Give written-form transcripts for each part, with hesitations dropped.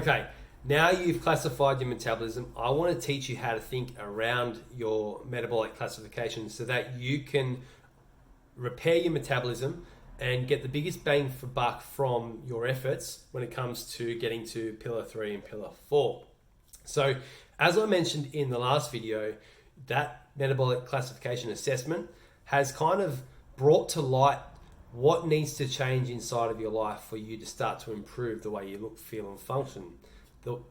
Okay, now you've classified your metabolism. I want to teach you how to think around your metabolic classification so that you can repair your metabolism and get the biggest bang for buck from your efforts when it comes to getting to pillar 3 and pillar 4. So, as I mentioned in the last video, that metabolic classification assessment has kind of brought to light what needs to change inside of your life for you to start to improve the way you look, feel, and function,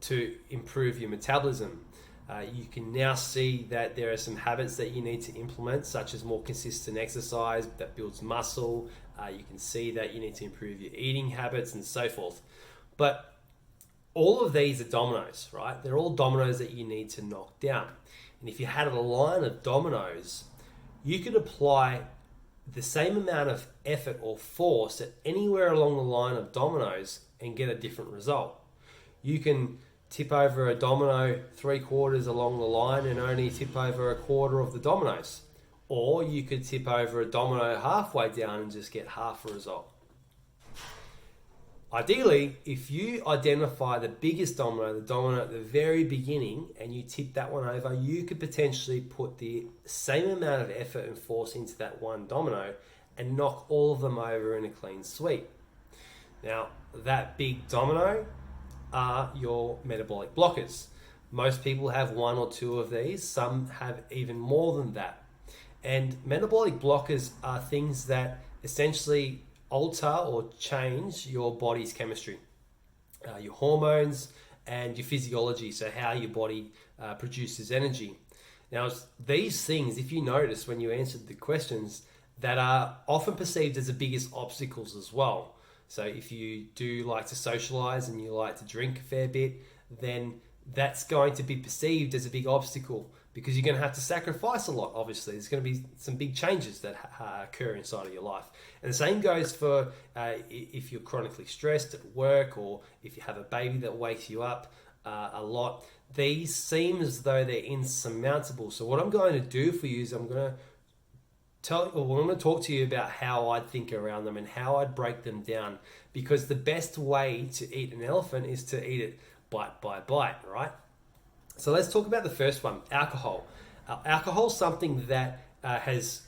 to improve your metabolism. You can now see that there are some habits that you need to implement, such as more consistent exercise that builds muscle. You can see that you need to improve your eating habits and so forth. But all of these are dominoes, right? They're all dominoes that you need to knock down. And if you had a line of dominoes, you could apply the same amount of effort or force at anywhere along the line of dominoes and get a different result. You can tip over a domino 3/4 along the line and only tip over 1/4 of the dominoes. Or you could tip over a domino halfway down and just get half a result. Ideally, if you identify the biggest domino, the domino at the very beginning, and you tip that one over, you could potentially put the same amount of effort and force into that one domino and knock all of them over in a clean sweep. Now, that big domino are your metabolic blockers. Most people have 1 or 2 of these. Some have even more than that. And metabolic blockers are things that essentially alter or change your body's chemistry, your hormones and your physiology, so how your body produces energy. Now, these things, if you notice when you answered the questions, that are often perceived as the biggest obstacles as well. So if you do like to socialize and you like to drink a fair bit, then that's going to be perceived as a big obstacle because you're going to have to sacrifice a lot, obviously. There's going to be some big changes that occur inside of your life. And the same goes for if you're chronically stressed at work or if you have a baby that wakes you up a lot. These seem as though they're insurmountable. So what I'm going to do for you is I'm going to talk to you about how I'd think around them and how I'd break them down, because the best way to eat an elephant is to eat it bite by bite, right? So let's talk about the first one, alcohol. Alcohol is something that has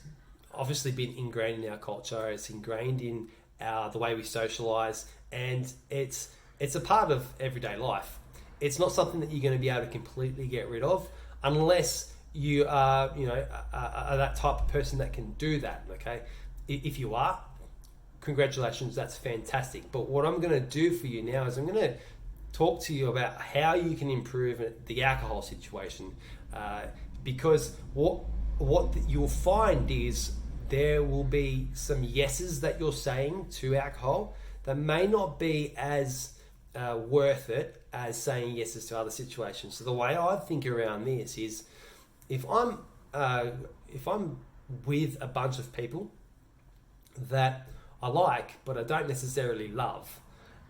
obviously been ingrained in our culture. It's ingrained in the way we socialize, and it's a part of everyday life. It's not something that you're going to be able to completely get rid of unless you are, are that type of person that can do that, okay? If you are, congratulations, that's fantastic. But what I'm going to do for you now is I'm going to talk to you about how you can improve the alcohol situation, because what you'll find is there will be some yeses that you're saying to alcohol that may not be as worth it as saying yeses to other situations. So the way I think around this is, if I'm with a bunch of people that I like but I don't necessarily love,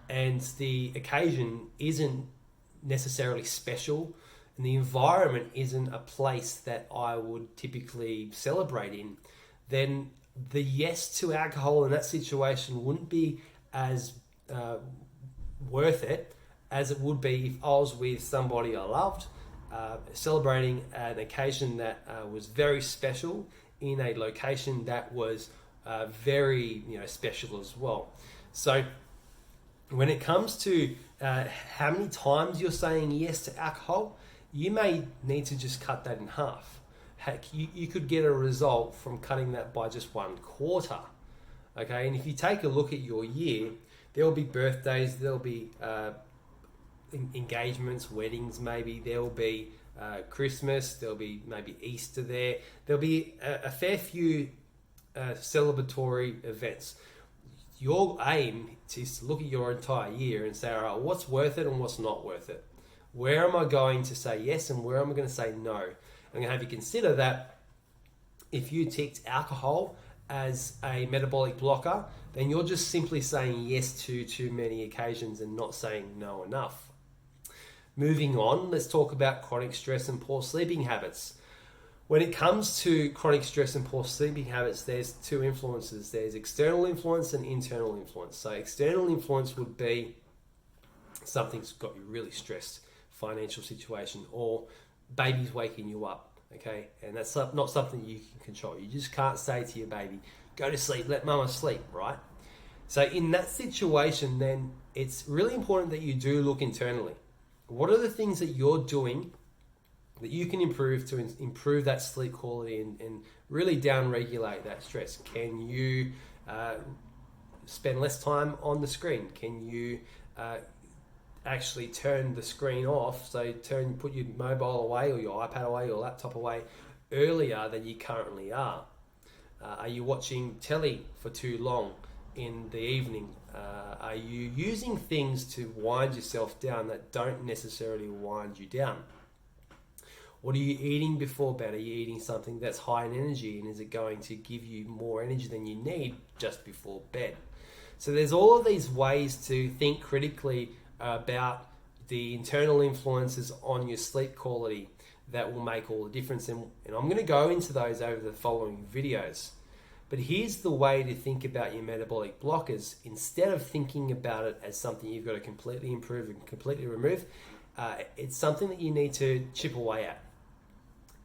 and the occasion isn't necessarily special and the environment isn't a place that I would typically celebrate in, then the yes to alcohol in that situation wouldn't be as worth it as it would be if I was with somebody I loved, celebrating an occasion that was very special in a location that was very special as well. So when it comes to how many times you're saying yes to alcohol, you may need to just cut that in half. Heck, you could get a result from cutting that by just 1/4. Okay, and if you take a look at your year, there'll be birthdays, there'll be engagements, weddings, maybe there'll be Christmas, there'll be maybe Easter there. There'll be a fair few celebratory events. Your aim is to look at your entire year and say, all right, what's worth it and what's not worth it? Where am I going to say yes and where am I going to say no? I'm going to have you consider that if you ticked alcohol as a metabolic blocker, then you're just simply saying yes to too many occasions and not saying no enough. Moving on, let's talk about chronic stress and poor sleeping habits. When it comes to chronic stress and poor sleeping habits, there's 2 influences. There's external influence and internal influence. So external influence would be something's got you really stressed, financial situation, or baby's waking you up, okay? And that's not something you can control. You just can't say to your baby, go to sleep, let mama sleep, right? So in that situation, then it's really important that you do look internally. What are the things that you're doing that you can improve to improve that sleep quality and really down-regulate that stress? Can you spend less time on the screen? Can you actually turn the screen off? So put your mobile away or your iPad away, your laptop away earlier than you currently are. Are you watching telly for too long in the evening? Are you using things to wind yourself down that don't necessarily wind you down? What are you eating before bed? Are you eating something that's high in energy, and is it going to give you more energy than you need just before bed? So there's all of these ways to think critically about the internal influences on your sleep quality that will make all the difference. And I'm going to go into those over the following videos. But here's the way to think about your metabolic blockers. Instead of thinking about it as something you've got to completely improve and completely remove, it's something that you need to chip away at.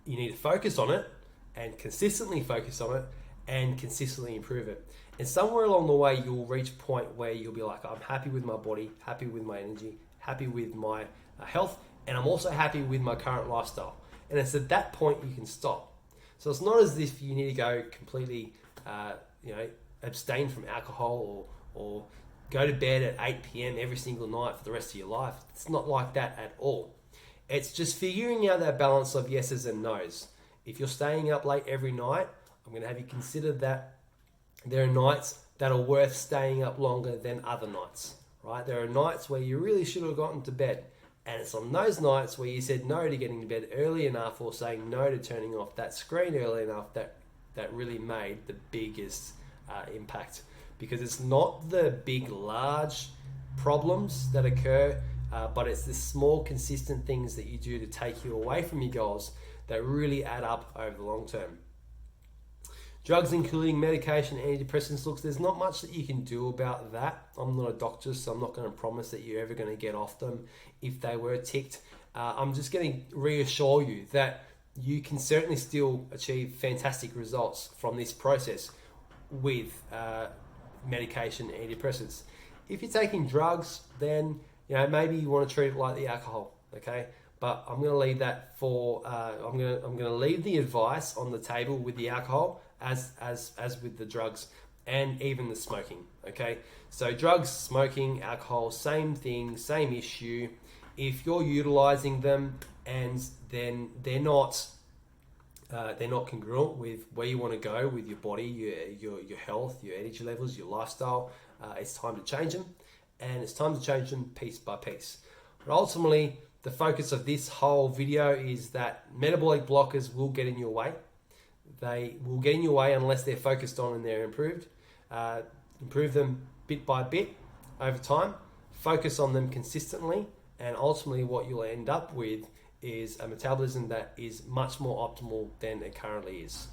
You need to focus on it and consistently focus on it and consistently improve it. And somewhere along the way, you'll reach a point where you'll be like, I'm happy with my body, happy with my energy, happy with my health, and I'm also happy with my current lifestyle. And it's at that point you can stop. So it's not as if you need to go completely, abstain from alcohol or go to bed at 8 p.m. every single night for the rest of your life. It's not like that at all. It's just figuring out that balance of yeses and nos. If you're staying up late every night, I'm going to have you consider that there are nights that are worth staying up longer than other nights, right? There are nights where you really should have gotten to bed. And it's on those nights where you said no to getting to bed early enough or saying no to turning off that screen early enough that really made the biggest impact. Because it's not the big, large problems that occur, but it's the small, consistent things that you do to take you away from your goals that really add up over the long term. Drugs, including medication, antidepressants, look, there's not much that you can do about that. I'm not a doctor, so I'm not going to promise that you're ever going to get off them if they were ticked. I'm just going to reassure you that you can certainly still achieve fantastic results from this process with medication and antidepressants. If you're taking drugs, then maybe you want to treat it like the alcohol, okay? But I'm going to leave that for I'm going to leave the advice on the table with the alcohol as with the drugs and even the smoking, okay? So drugs, smoking, alcohol, same thing, same issue. If you're utilizing them and then they're not congruent with where you want to go with your body, your health, your energy levels, your lifestyle, it's time to change them, and it's time to change them piece by piece. But ultimately, the focus of this whole video is that metabolic blockers will get in your way. They will get in your way unless they're focused on and they're improved. Improve them bit by bit over time. Focus on them consistently, and ultimately what you'll end up with is a metabolism that is much more optimal than it currently is.